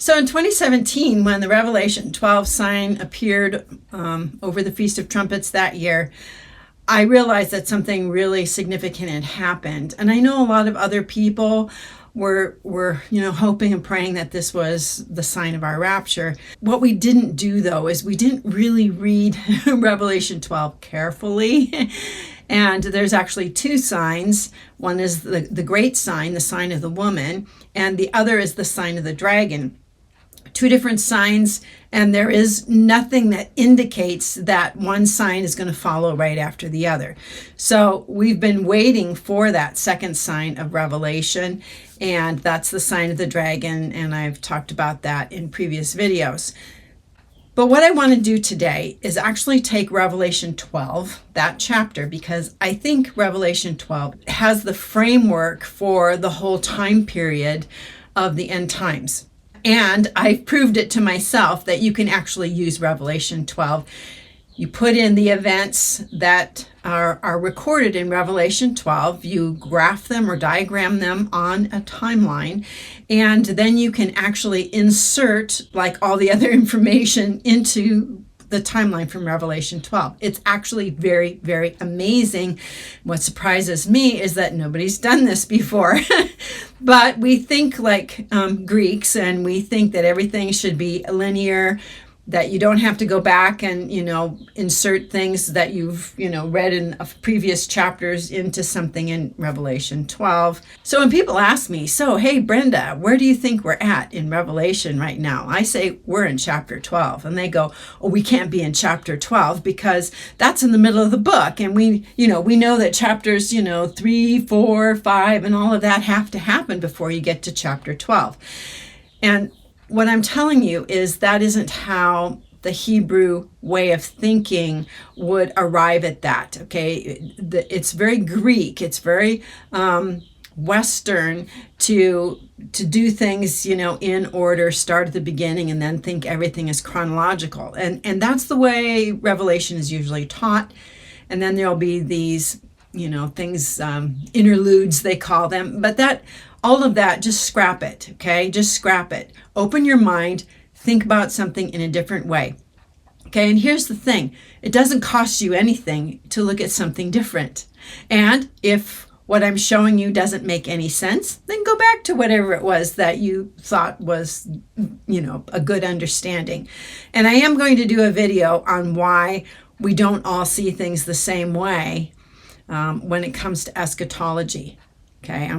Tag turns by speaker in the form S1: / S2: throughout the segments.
S1: So in 2017, when the Revelation 12 sign appeared over the Feast of Trumpets that year, I realized that something really significant had happened. And I know a lot of other people were hoping and praying that this was the sign of our rapture. What we didn't do, though, is we didn't really read Revelation 12 carefully. And there's actually two signs. One is the great sign, the sign of the woman, and the other is the sign of the dragon. Two different signs, and there is nothing that indicates that one sign is going to follow right after the other. So we've been waiting for that second sign of Revelation, and that's the sign of the dragon, and I've talked about that in previous videos. But what I want to do today is actually take Revelation 12, that chapter, because I think Revelation 12 has the framework for the whole time period of the end times. And I've proved it to myself that you can actually use Revelation 12. You put in the events that are recorded in Revelation 12, you graph them or diagram them on a timeline, and then you can actually insert like all the other information into the timeline from Revelation 12. It's actually very, very amazing. What surprises me is that nobody's done this before. But we think like Greeks, and we think that everything should be linear, that you don't have to go back and, insert things that you've, read in previous chapters into something in Revelation 12. So when people ask me, so, hey, Brenda, where do you think we're at in Revelation right now? I say, we're in chapter 12. And they go, oh, we can't be in chapter 12 because that's in the middle of the book. And we know that chapters, 3, 4, 5, and all of that have to happen before you get to chapter 12. And what I'm telling you is that isn't how the Hebrew way of thinking would arrive at that, okay? It's very Greek, it's very Western to do things, in order, start at the beginning and then think everything is chronological. And that's the way Revelation is usually taught. And then there'll be these, things, interludes, they call them, but all of that, just scrap it, okay? Just scrap it. Open your mind, think about something in a different way, okay? And here's the thing. It doesn't cost you anything to look at something different. And if what I'm showing you doesn't make any sense, then go back to whatever it was that you thought was, a good understanding. And I am going to do a video on why we don't all see things the same way when it comes to eschatology. Okay,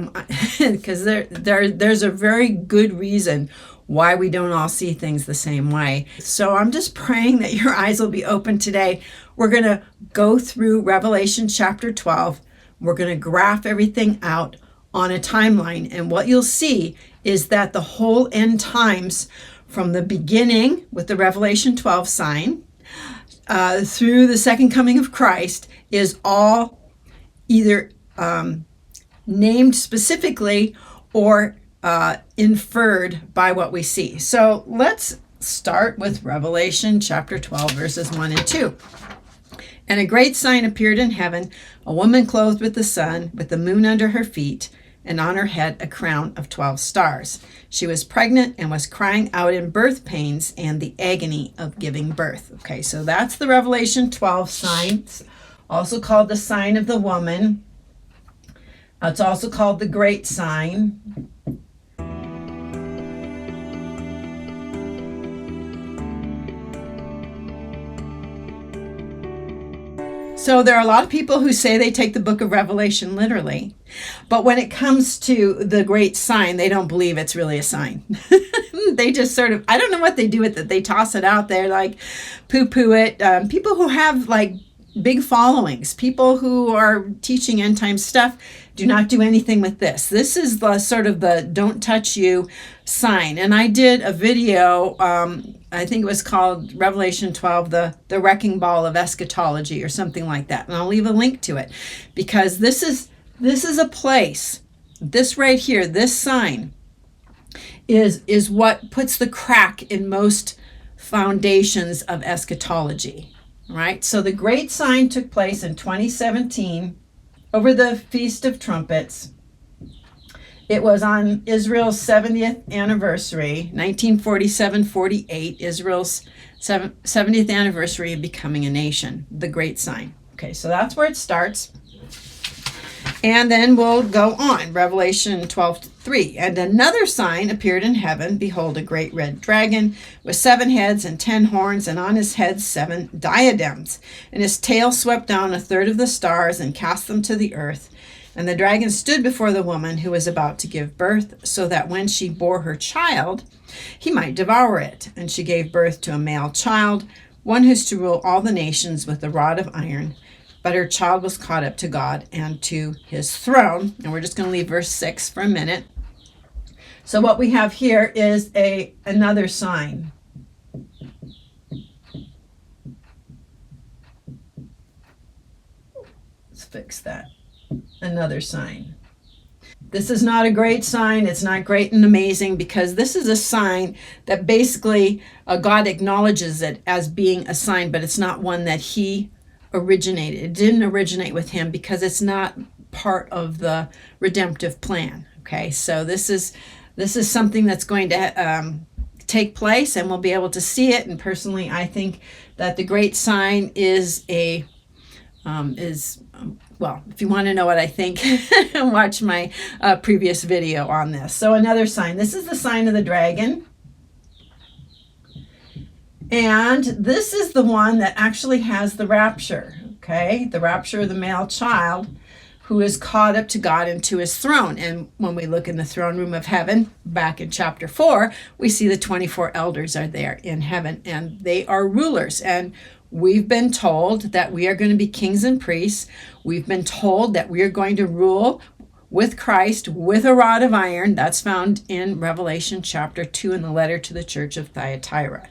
S1: because there's a very good reason why we don't all see things the same way. So I'm just praying that your eyes will be open today. We're going to go through Revelation chapter 12. We're going to graph everything out on a timeline. And what you'll see is that the whole end times, from the beginning with the Revelation 12 sign through the second coming of Christ, is all either named specifically or inferred by what we see. So let's start with Revelation chapter 12, verses 1 and 2. And a great sign appeared in heaven, a woman clothed with the sun, with the moon under her feet, and on her head a crown of 12 stars. She was pregnant and was crying out in birth pains and the agony of giving birth. Okay, so that's the Revelation 12 sign. It's also called the sign of the woman. It's also called the great sign. So there are a lot of people who say they take the book of Revelation literally. But when it comes to the great sign, they don't believe it's really a sign. They just sort of, I don't know what they do with it. They toss it out there, like poo-poo it. People who have like big followings, people who are teaching end time stuff, do not do anything with this. This is the sort of the don't touch you sign. And I did a video, I think it was called Revelation 12, the wrecking ball of eschatology or something like that. And I'll leave a link to it because this is a place, this right here, this sign is what puts the crack in most foundations of eschatology. Right? So the great sign took place in 2017 over the Feast of Trumpets. It was on Israel's 70th anniversary, 1947-48, Israel's 70th anniversary of becoming a nation, the great sign. Okay, so that's where it starts. And then we'll go on, Revelation 12:3. And another sign appeared in heaven. Behold, a great red dragon with 7 heads and 10 horns, and on his head 7 diadems. And his tail swept down a third of the stars and cast them to the earth. And the dragon stood before the woman who was about to give birth, so that when she bore her child, he might devour it. And she gave birth to a male child, one who's to rule all the nations with a rod of iron. But her child was caught up to God and to his throne. And we're just going to leave verse 6 for a minute. So what we have here is another sign. Let's fix that. Another sign. This is not a great sign. It's not great and amazing, because this is a sign that basically God acknowledges it as being a sign, but it's not one that he originated. It didn't originate with him, because it's not part of the redemptive plan. Okay, so this is something that's going to take place, and we'll be able to see it. And personally, I think that the great sign is well, if you want to know what I think, watch my previous video on this. So another sign. This is the sign of the dragon. And this is the one that actually has the rapture, okay? The rapture of the male child who is caught up to God and to his throne. And when we look in the throne room of heaven, back in chapter 4, we see the 24 elders are there in heaven, and they are rulers. And we've been told that we are going to be kings and priests. We've been told that we are going to rule with Christ with a rod of iron. That's found in Revelation chapter 2 in the letter to the church of Thyatira.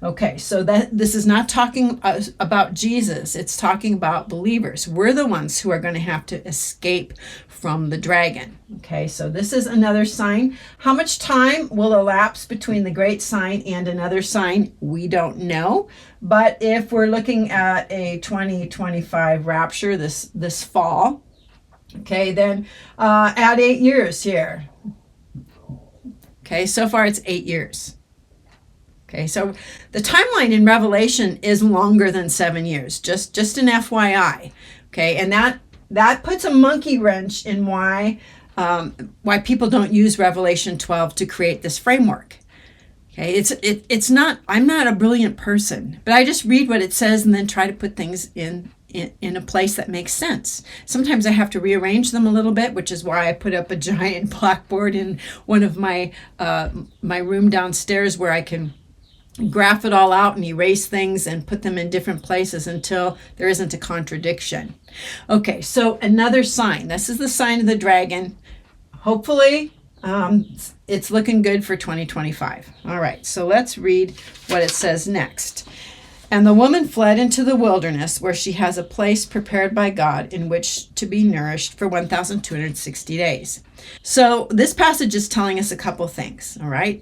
S1: Okay, so this is not talking about Jesus. It's talking about believers. We're the ones who are going to have to escape from the dragon. Okay, so this is another sign. How much time will elapse between the great sign and another sign? We don't know. But if we're looking at a 2025 rapture this fall, okay, then add 8 years here. Okay, so far it's 8 years. Okay, so the timeline in Revelation is longer than 7 years, just an FYI. Okay, and that puts a monkey wrench in why people don't use Revelation 12 to create this framework. Okay, it's not. I'm not a brilliant person, but I just read what it says and then try to put things in a place that makes sense. Sometimes I have to rearrange them a little bit, which is why I put up a giant blackboard in one of my room downstairs where I can graph it all out and erase things and put them in different places until there isn't a contradiction. Okay, so another sign. This is the sign of the dragon. Hopefully, it's looking good for 2025. All right, so let's read what it says next. And the woman fled into the wilderness, where she has a place prepared by God in which to be nourished for 1,260 days. So this passage is telling us a couple things, all right?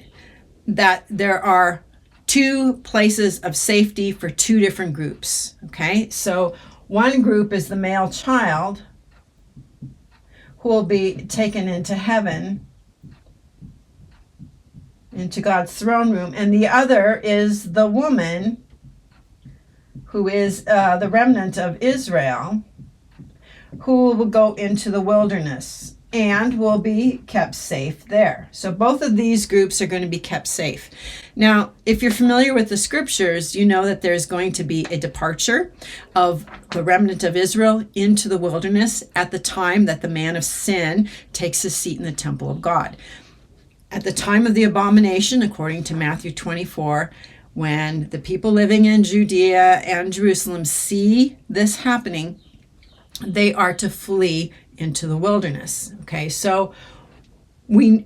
S1: That there are 2 places of safety for 2 different groups, okay? So one group is the male child who will be taken into heaven, into God's throne room, and the other is the woman who is the remnant of Israel, who will go into the wilderness and will be kept safe there. So both of these groups are going to be kept safe. Now, if you're familiar with the scriptures, you know that there's going to be a departure of the remnant of Israel into the wilderness at the time that the man of sin takes his seat in the temple of God. At the time of the abomination, according to Matthew 24, when the people living in Judea and Jerusalem see this happening, they are to flee into the wilderness. Okay, so we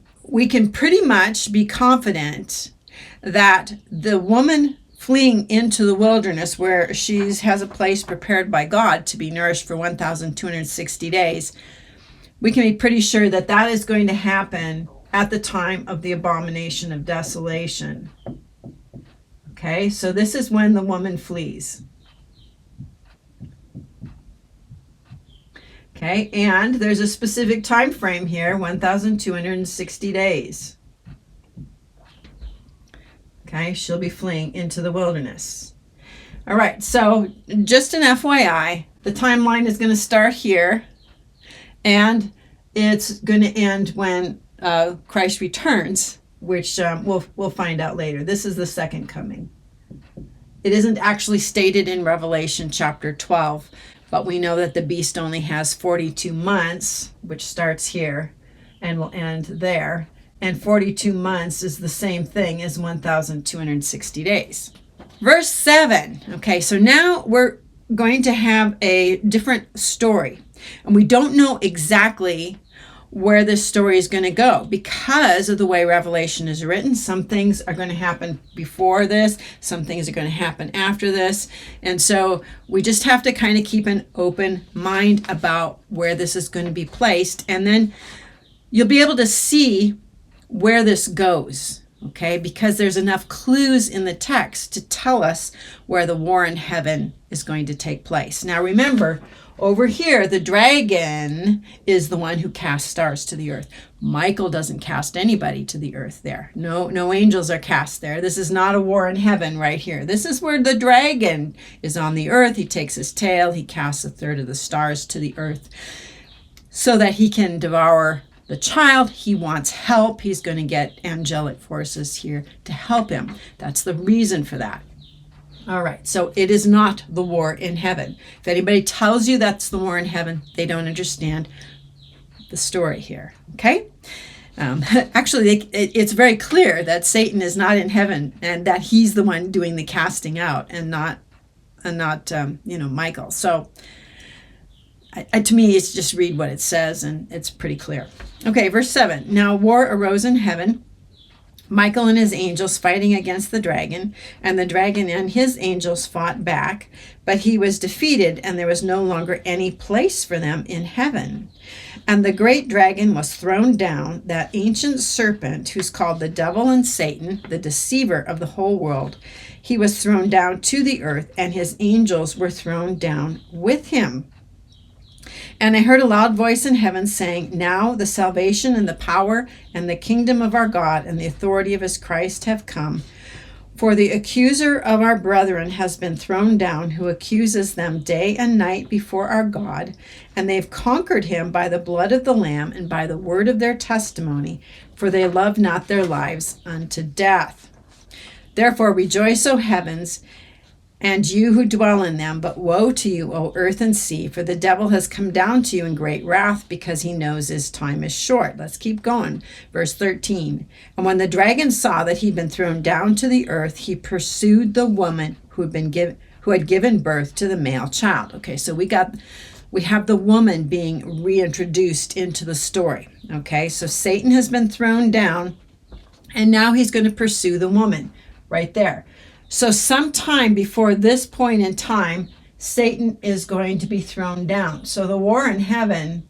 S1: can pretty much be confident that the woman fleeing into the wilderness, where she has a place prepared by God to be nourished for 1,260 days, we can be pretty sure that that is going to happen at the time of the abomination of desolation. Okay, so this is when the woman flees. Okay, and there's a specific time frame here, 1,260 days. Okay, she'll be fleeing into the wilderness. All right, so just an FYI, the timeline is going to start here, and it's going to end when Christ returns, which we'll find out later. This is the second coming. It isn't actually stated in Revelation chapter 12, but we know that the beast only has 42 months, which starts here and will end there. And 42 months is the same thing as 1,260 days. Verse 7. Okay, so now we're going to have a different story. And we don't know exactly where this story is going to go because of the way Revelation is written. Some things are going to happen before this, some things are going to happen after this. And so we just have to kind of keep an open mind about where this is going to be placed. And then you'll be able to see where this goes, okay? Because there's enough clues in the text to tell us where the war in heaven is going to take place. Now remember, over here, the dragon is the one who casts stars to the earth. Michael doesn't cast anybody to the earth there. No angels are cast there. This is not a war in heaven right here. This is where the dragon is on the earth. He takes his tail. He casts a third of the stars to the earth so that he can devour the child. He wants help. He's going to get angelic forces here to help him. That's the reason for that. All right, so it is not the war in heaven. If anybody tells you that's the war in heaven, they don't understand the story here, okay? Actually, it's very clear that Satan is not in heaven and that he's the one doing the casting out and not Michael. So to me, it's just read what it says and it's pretty clear. Okay, verse 7. Now war arose in heaven, Michael and his angels fighting against the dragon, and the dragon and his angels fought back, but he was defeated, and there was no longer any place for them in heaven. And the great dragon was thrown down, that ancient serpent who's called the devil and Satan, the deceiver of the whole world. He was thrown down to the earth, and his angels were thrown down with him. And I heard a loud voice in heaven saying, Now the salvation and the power and the kingdom of our God and the authority of his Christ have come. For the accuser of our brethren has been thrown down, who accuses them day and night before our God. And they've conquered him by the blood of the Lamb and by the word of their testimony, for they love not their lives unto death. Therefore rejoice, O heavens, and you who dwell in them, but woe to you, O earth and sea, for the devil has come down to you in great wrath, because he knows his time is short. Let's keep going. Verse 13. And when the dragon saw that he'd been thrown down to the earth, he pursued the woman who had given birth to the male child. Okay, so we have the woman being reintroduced into the story. Okay, so Satan has been thrown down, and now he's going to pursue the woman right there. So sometime before this point in time, Satan is going to be thrown down. So the war in heaven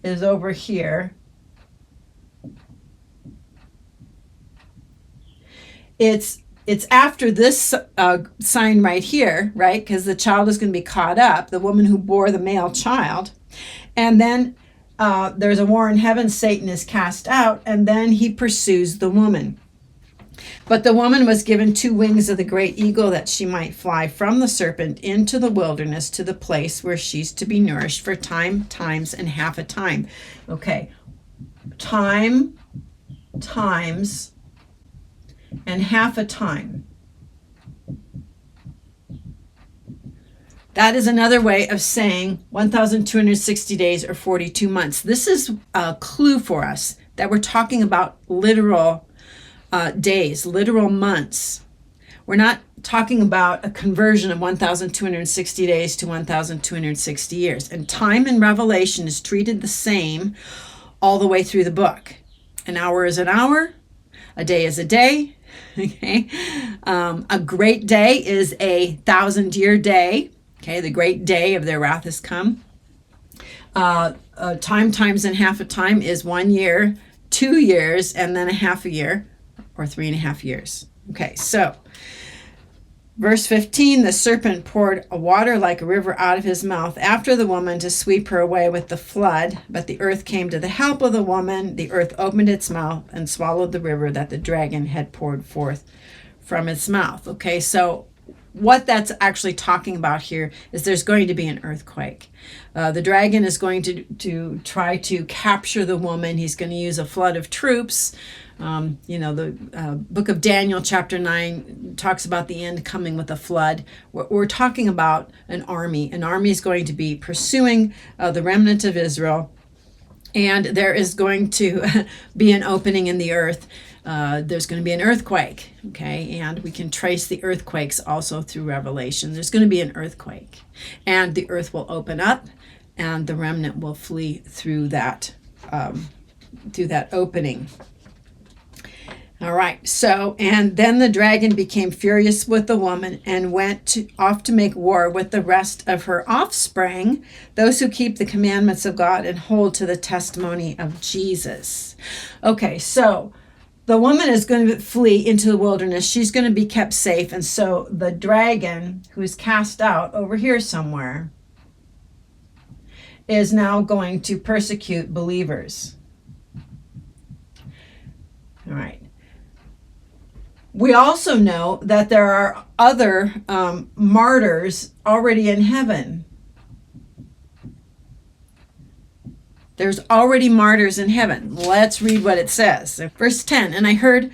S1: is over here. It's after this sign right here, right? Because the child is going to be caught up, the woman who bore the male child. And then there's a war in heaven, Satan is cast out, and then he pursues the woman. But the woman was given 2 wings of the great eagle, that she might fly from the serpent into the wilderness to the place where she's to be nourished for times, and half a time. Okay, times, and half a time. That is another way of saying 1,260 days or 42 months. This is a clue for us that we're talking about literal days, literal months. We're not talking about a conversion of 1,260 days to 1,260 years. And time in Revelation is treated the same all the way through the book. An hour is an hour, a day is a day. Okay, a great day is 1,000-year day. Okay, the great day of their wrath has come. Times and half a time is 1 year, 2 years, and then a half a year, or 3.5 years. Okay, so Verse 15, the serpent poured a water like a river out of his mouth after the woman to sweep her away with the flood. But the earth came to the help of the woman. The earth opened its mouth and swallowed the river that the dragon had poured forth from its mouth. Okay, so what that's actually talking about here is there's going to be an earthquake. The dragon is going to try to capture the woman. He's going to use a flood of troops. The book of Daniel, chapter 9, talks about the end coming with a flood. We're talking about an army. An army is going to be pursuing the remnant of Israel, and there is going to be an opening in the earth. There's going to be an earthquake, okay? And we can trace the earthquakes also through Revelation. There's going to be an earthquake, and the earth will open up, and the remnant will flee through that opening. All right, so, and then the dragon became furious with the woman and went off to make war with the rest of her offspring, those who keep the commandments of God and hold to the testimony of Jesus. Okay, so the woman is going to flee into the wilderness. She's going to be kept safe. And so the dragon, who is cast out over here somewhere, is now going to persecute believers. All right. We also know that there are other martyrs already in heaven. There's already martyrs in heaven. Let's read what it says. Verse 10, and I heard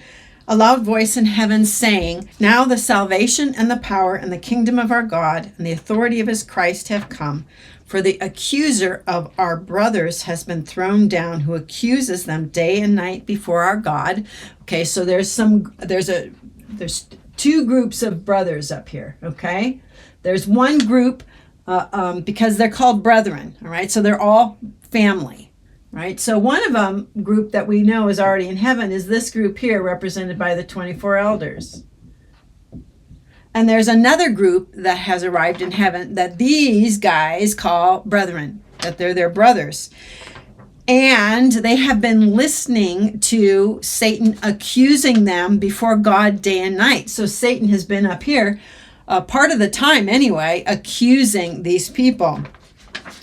S1: a loud voice in heaven saying, now the salvation and the power and the kingdom of our God and the authority of his Christ have come. For the accuser of our brothers has been thrown down, who accuses them day and night before our God. Okay, so there's two groups of brothers up here, okay? There's one group, because they're called brethren, all right? So they're all family, right? So one of them, group that we know is already in heaven, is this group here, represented by the 24 elders. And there's another group that has arrived in heaven that these guys call brethren, that they're their brothers. And they have been listening to Satan accusing them before God day and night. So Satan has been up here, part of the time anyway, accusing these people.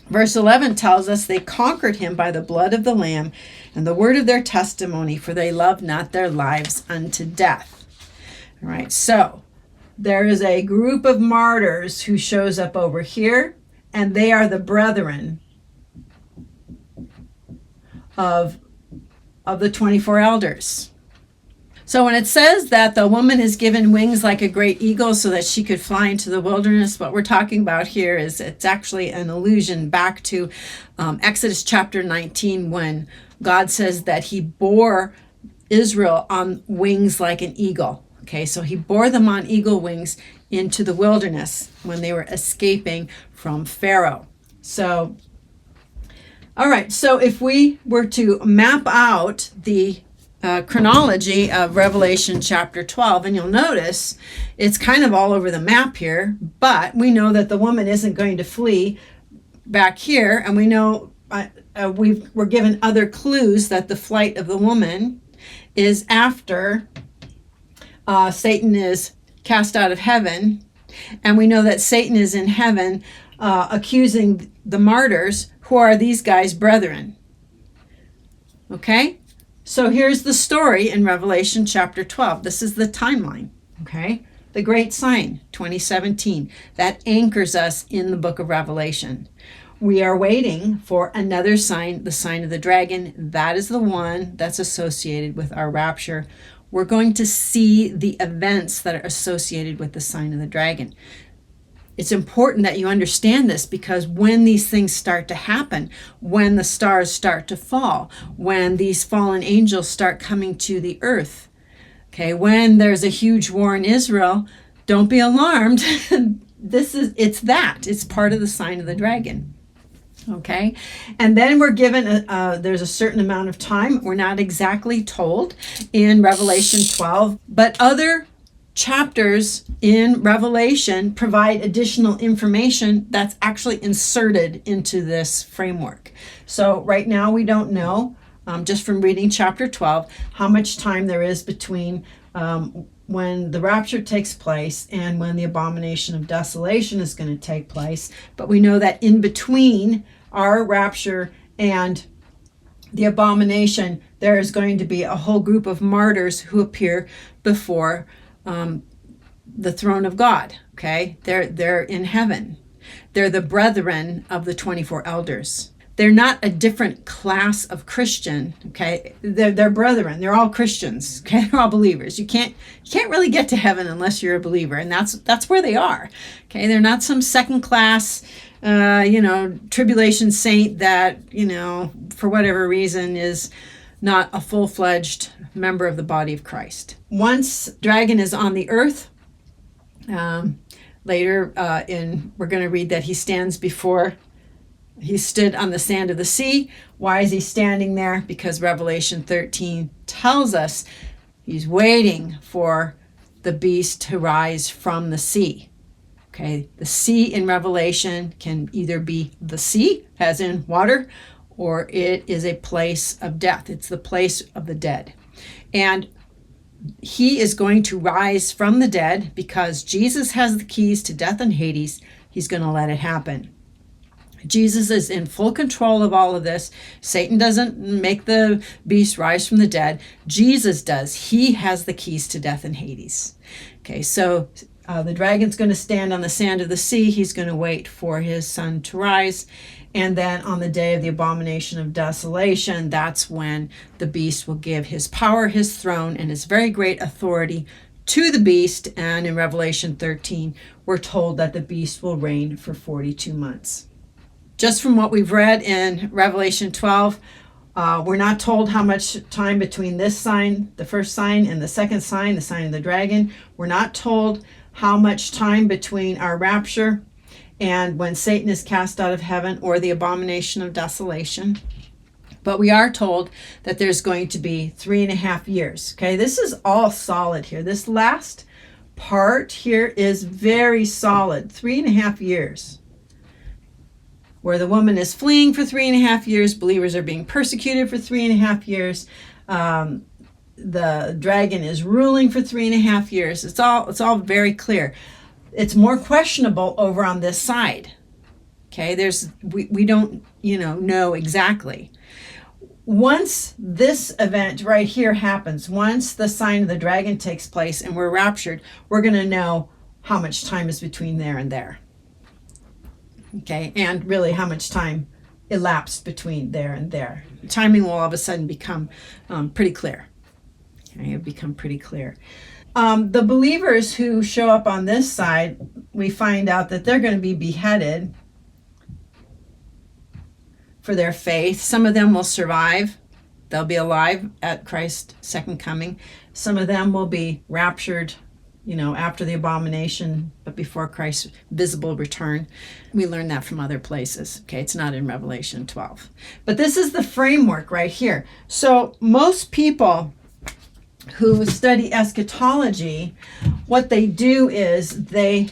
S1: Verse 11 tells us they conquered him by the blood of the Lamb and the word of their testimony, for they loved not their lives unto death. All right, so there is a group of martyrs who shows up over here, and they are the brethren of the 24 elders. So when it says that the woman is given wings like a great eagle so that she could fly into the wilderness, what we're talking about here is it's actually an allusion back to Exodus chapter 19, when God says that he bore Israel on wings like an eagle. Okay, so he bore them on eagle wings into the wilderness when they were escaping from Pharaoh. So, all right, so if we were to map out the chronology of Revelation chapter 12, and you'll notice it's kind of all over the map here, but we know that the woman isn't going to flee back here, and we know we're given other clues that the flight of the woman is after Satan is cast out of heaven, and we know that Satan is in heaven accusing the martyrs, who are these guys' brethren. Okay? So here's the story in Revelation chapter 12. This is the timeline, okay? The great sign, 2017, that anchors us in the book of Revelation. We are waiting for another sign, the sign of the dragon. That is the one that's associated with our rapture. We're going to see the events that are associated with the sign of the dragon. It's important that you understand this, because when these things start to happen, when the stars start to fall, when these fallen angels start coming to the earth, okay, when there's a huge war in Israel, don't be alarmed. It's part of the sign of the dragon. Okay, and then we're given there's a certain amount of time. We're not exactly told in Revelation 12, but other chapters in Revelation provide additional information that's actually inserted into this framework. So right now we don't know, just from reading chapter 12, how much time there is between when the rapture takes place and when the abomination of desolation is going to take place. But we know that in between our rapture and the abomination, there is going to be a whole group of martyrs who appear before the throne of God. Okay, they're in heaven. They're the brethren of the 24 elders. They're not a different class of Christian. Okay, they're brethren. They're all Christians. Okay, they're all believers. You can't really get to heaven unless you're a believer, and that's where they are. Okay, they're not some second class, tribulation saint that for whatever reason is not a full-fledged member of the body of Christ. Once dragon is on the earth, later we're going to read that he stood on the sand of the sea. Why is he standing there? Because Revelation 13 tells us he's waiting for the beast to rise from the sea. Okay, the sea in Revelation can either be the sea, as in water, or it is a place of death. It's the place of the dead. And he is going to rise from the dead because Jesus has the keys to death and Hades. He's going to let it happen. Jesus is in full control of all of this. Satan doesn't make the beast rise from the dead. Jesus does. He has the keys to death and Hades. Okay, so the dragon's going to stand on the sand of the sea. He's going to wait for his son to rise. And then on the day of the abomination of desolation, that's when the beast will give his power, his throne, and his very great authority to the beast. And in Revelation 13, we're told that the beast will reign for 42 months. Just from what we've read in Revelation 12, we're not told how much time between this sign, the first sign, and the second sign, the sign of the dragon. We're not told how much time between our rapture and when Satan is cast out of heaven or the abomination of desolation. But we are told that there's going to be 3.5 years. Okay, this is all solid here. This last part here is very solid. 3.5 years. Where the woman is fleeing for 3.5 years, believers are being persecuted for 3.5 years. The dragon is ruling for 3.5 years. It's all very clear. It's more questionable over on this side. Okay, we don't know exactly. Once this event right here happens, once the sign of the dragon takes place and we're raptured, we're going to know how much time is between there and there. Okay, and really how much time elapsed between there and there. Timing will all of a sudden become pretty clear. Okay, it'll become pretty clear. The believers who show up on this side, we find out that they're going to be beheaded for their faith. Some of them will survive. They'll be alive at Christ's second coming. Some of them will be raptured, after the abomination, but before Christ's visible return. We learn that from other places. Okay, it's not in Revelation 12. But this is the framework right here. So most people who study eschatology, what they do is they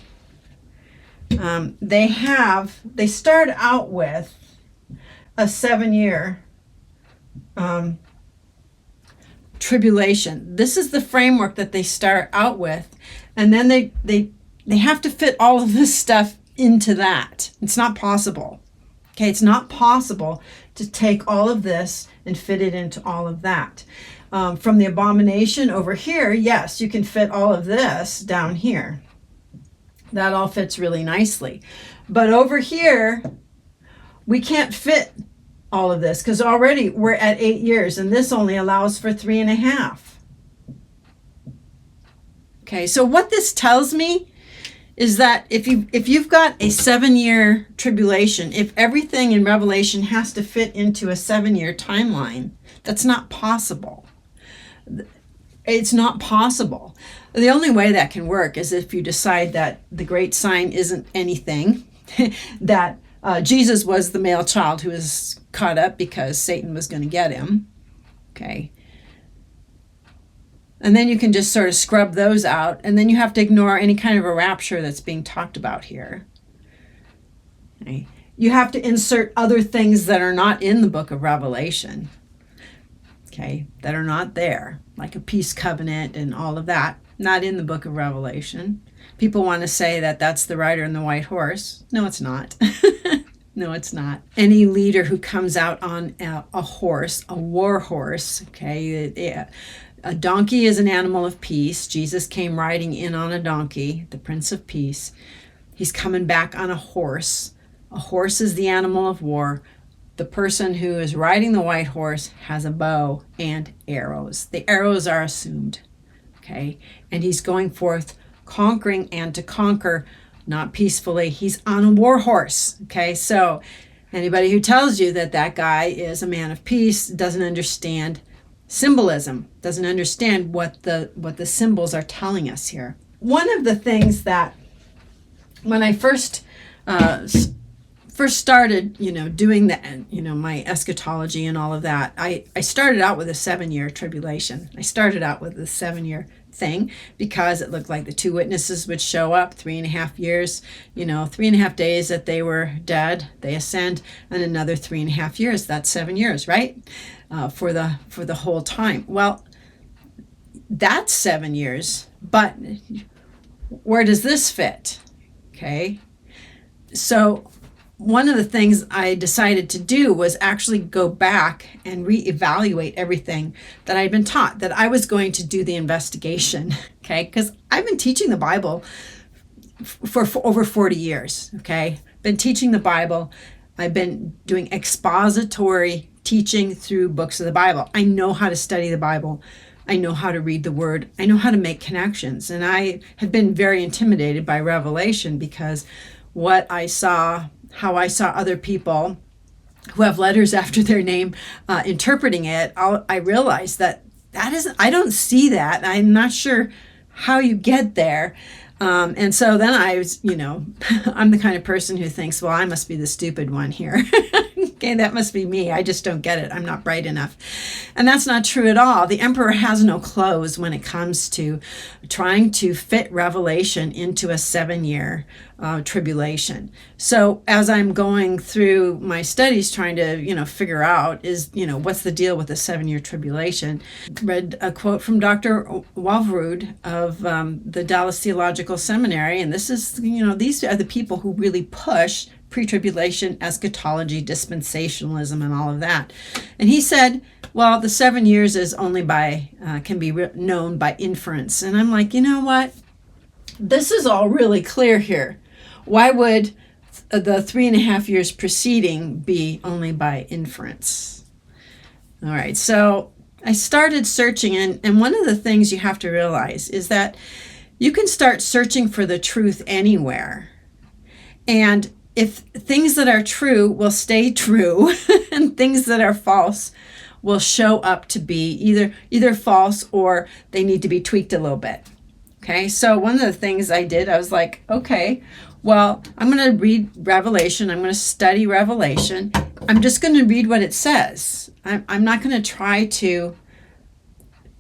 S1: start out with a 7-year tribulation. This is the framework that they start out with, and then they have to fit all of this stuff into that. It's not possible. Okay, it's not possible to take all of this and fit it into all of that. From the abomination over here, yes, you can fit all of this down here. That all fits really nicely. But over here, we can't fit all of this because already we're at 8 years and this only allows for 3.5. Okay, so what this tells me is that if you've got a 7-year tribulation, if everything in Revelation has to fit into a 7-year timeline, that's not possible. It's not possible. The only way that can work is if you decide that the great sign isn't anything, that Jesus was the male child who was caught up because Satan was going to get him. Okay. And then you can just sort of scrub those out, and then you have to ignore any kind of a rapture that's being talked about here. Okay. You have to insert other things that are not in the book of Revelation. Okay, that are not there, like a peace covenant and all of that. not in the book of Revelation. People want to say that that's the rider in the white horse. No, it's not. No, it's not. Any leader who comes out on a horse, a war horse, okay, a donkey is an animal of peace. Jesus came riding in on a donkey, the Prince of Peace. He's coming back on a horse. A horse is the animal of war. The person who is riding the white horse has a bow and arrows. The arrows are assumed, okay? And he's going forth conquering and to conquer, not peacefully. He's on a war horse, okay? So anybody who tells you that that guy is a man of peace doesn't understand symbolism, doesn't understand what the symbols are telling us here. One of the things that when I first started, doing my eschatology and all of that, I started out with a 7-year tribulation. I started out with a 7-year thing because it looked like the two witnesses would show up 3.5 years, 3.5 days that they were dead, they ascend, and another 3.5 years. That's 7 years, right? For the whole time. Well, that's 7 years, but where does this fit? Okay. So one of the things I decided to do was actually go back and reevaluate everything that I'd been taught, that I was going to do the investigation, okay? Because I've been teaching the Bible for over 40 years, okay? Been teaching the Bible. I've been doing expository teaching through books of the Bible. I know how to study the Bible. I know how to read the Word. I know how to make connections. And I had been very intimidated by Revelation because what I saw, how I saw other people who have letters after their name interpreting it, I realized that isn't, I don't see that. I'm not sure how you get there. And so then I was, I'm the kind of person who thinks, well, I must be the stupid one here. Okay, that must be me. I just don't get it. I'm not bright enough. And that's not true at all. The emperor has no clothes when it comes to trying to fit Revelation into a 7-year tribulation. So as I'm going through my studies trying to, figure out what's the deal with the 7-year tribulation, read a quote from Dr. Walvrud of the Dallas Theological Seminary. And this is, these are the people who really push pre-tribulation, eschatology, dispensationalism, and all of that. And he said, well, the 7 years is only can be known by inference. And I'm like, you know what? This is all really clear here. Why would the 3.5 years preceding be only by inference? All right, so I started searching, and one of the things you have to realize is that you can start searching for the truth anywhere. And if things that are true will stay true and things that are false will show up to be either false or they need to be tweaked a little bit. Okay, so one of the things I did, I was like, okay, well, I'm going to read Revelation. I'm going to study Revelation. I'm just going to read what it says. I'm not going to try to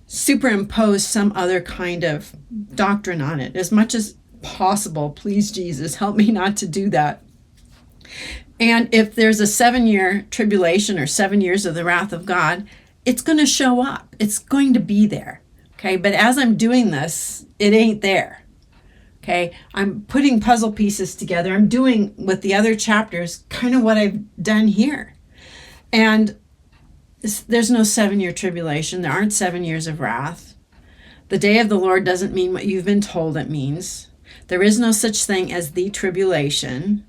S1: superimpose some other kind of doctrine on it as much as possible. Please, Jesus, help me not to do that. And if there's a 7-year tribulation or 7 years of the wrath of God, it's going to show up. It's going to be there. Okay, but as I'm doing this, it ain't there. Okay, I'm putting puzzle pieces together. I'm doing with the other chapters kind of what I've done here. And there's no 7-year tribulation. There aren't 7 years of wrath. The day of the Lord doesn't mean what you've been told it means. There is no such thing as the tribulation.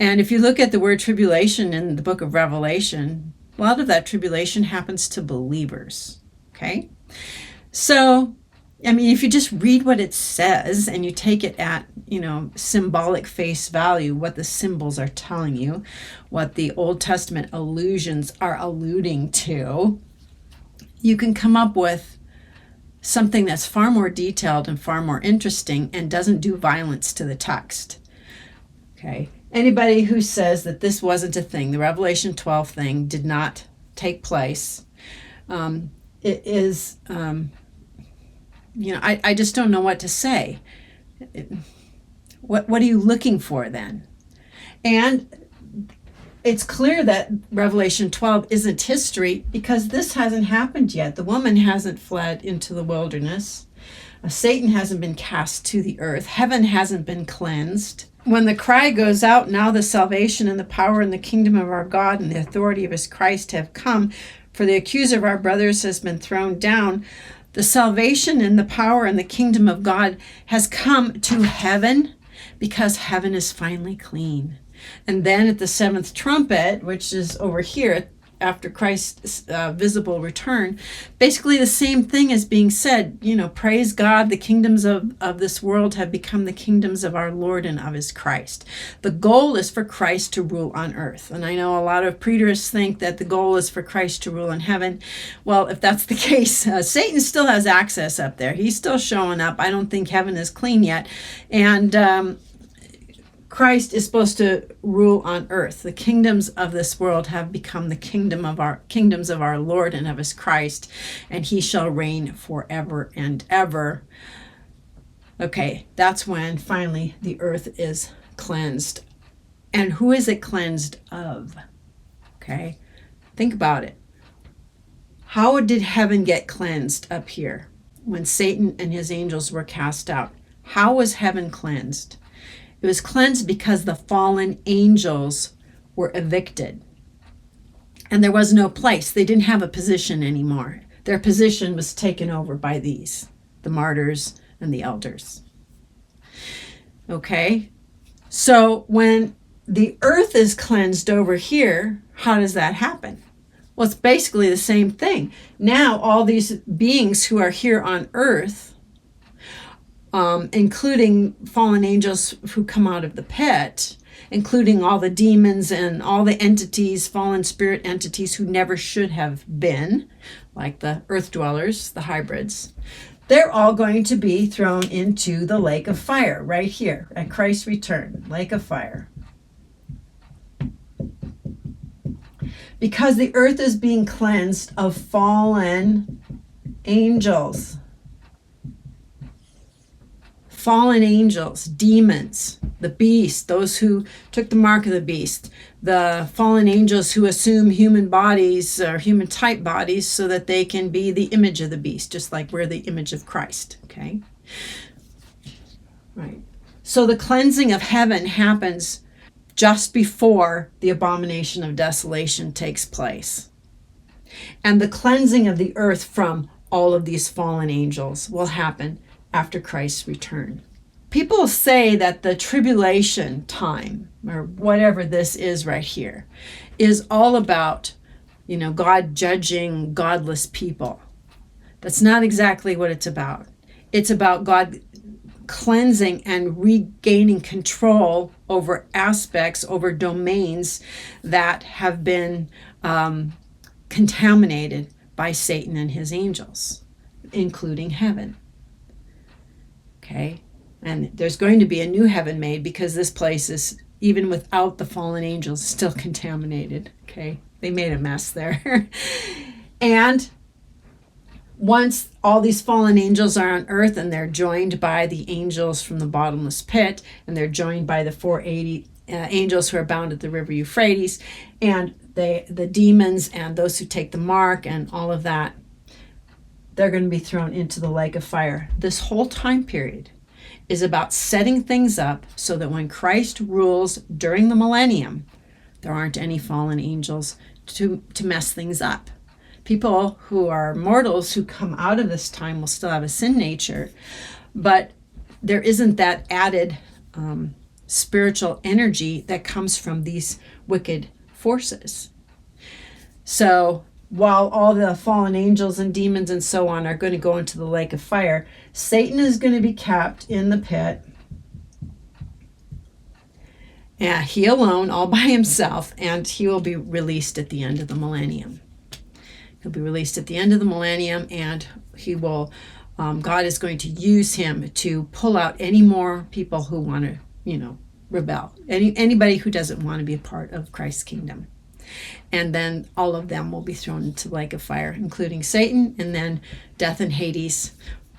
S1: And if you look at the word tribulation in the book of Revelation, a lot of that tribulation happens to believers. Okay? So, I mean, if you just read what it says and you take it at, symbolic face value, what the symbols are telling you, what the Old Testament allusions are alluding to, you can come up with something that's far more detailed and far more interesting and doesn't do violence to the text. Okay. Anybody who says that this wasn't a thing, the Revelation 12 thing did not take place, it is, I just don't know what to say. What are you looking for then? And it's clear that Revelation 12 isn't history because this hasn't happened yet. The woman hasn't fled into the wilderness. Satan hasn't been cast to the earth. Heaven hasn't been cleansed. When the cry goes out, now the salvation and the power and the kingdom of our God and the authority of his Christ have come, for the accuser of our brothers has been thrown down. The salvation and the power and the kingdom of God has come to heaven because heaven is finally clean. And then at the seventh trumpet, which is over here after Christ's visible return, basically the same thing is being said. Praise God, the kingdoms of this world have become the kingdoms of our Lord and of his Christ. The goal is for Christ to rule on earth. And I know a lot of preterists think that the goal is for Christ to rule in heaven. Well, if that's the case, Satan still has access up there. He's still showing up. I don't think heaven is clean yet. And Christ is supposed to rule on earth. The kingdoms of this world have become the kingdoms of our Lord and of his Christ, and he shall reign forever and ever. Okay, that's when finally the earth is cleansed. And who is it cleansed of? Okay, think about it. How did heaven get cleansed up here when Satan and his angels were cast out? How was heaven cleansed? It was cleansed because the fallen angels were evicted. And there was no place. They didn't have a position anymore. Their position was taken over by the martyrs and the elders. Okay? So when the earth is cleansed over here, how does that happen? Well, it's basically the same thing. Now all these beings who are here on earth, including fallen angels who come out of the pit, including all the demons and all the entities, fallen spirit entities who never should have been, like the earth dwellers, the hybrids, they're all going to be thrown into the lake of fire right here at Christ's return, lake of fire. Because the earth is being cleansed of fallen angels. Fallen angels, demons, the beast, those who took the mark of the beast, the fallen angels who assume human bodies or human type bodies so that they can be the image of the beast, just like we're the image of Christ, okay? Right. So the cleansing of heaven happens just before the abomination of desolation takes place. And the cleansing of the earth from all of these fallen angels will happen after Christ's return. People say that the tribulation time, or whatever this is right here, is all about, God judging godless people. That's not exactly what it's about. It's about God cleansing and regaining control over aspects, over domains that have been contaminated by Satan and his angels, including heaven. Okay, and there's going to be a new heaven made because this place is, even without the fallen angels, still contaminated. Okay, they made a mess there. And once all these fallen angels are on earth and they're joined by the angels from the bottomless pit, and they're joined by the 480 angels who are bound at the river Euphrates, and the demons and those who take the mark and all of that, they're going to be thrown into the lake of fire. This whole time period is about setting things up so that when Christ rules during the millennium, there aren't any fallen angels to mess things up. People who are mortals who come out of this time will still have a sin nature, but there isn't that added spiritual energy that comes from these wicked forces. So while all the fallen angels and demons and so on are going to go into the lake of fire, Satan is going to be kept in the pit. Yeah, he alone, all by himself, and he will be released at the end of the millennium. He'll be released at the end of the millennium, and he will, God is going to use him to pull out any more people who want to, rebel. Anybody who doesn't want to be a part of Christ's kingdom. And then all of them will be thrown into the lake of fire, including Satan, and then death and Hades,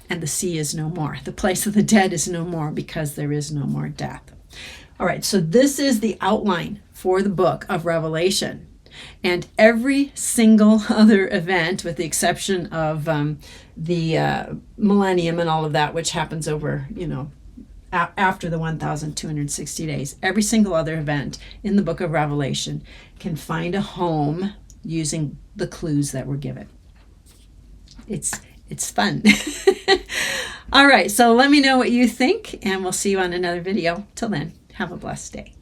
S1: and the sea is no more. The place of the dead is no more because there is no more death. All right, so this is the outline for the book of Revelation. And every single other event, with the exception of the millennium and all of that, which happens over, after the 1,260 days, every single other event in the book of Revelation can find a home using the clues that were given. It's fun. All right, so let me know what you think, and we'll see you on another video. Till then, have a blessed day.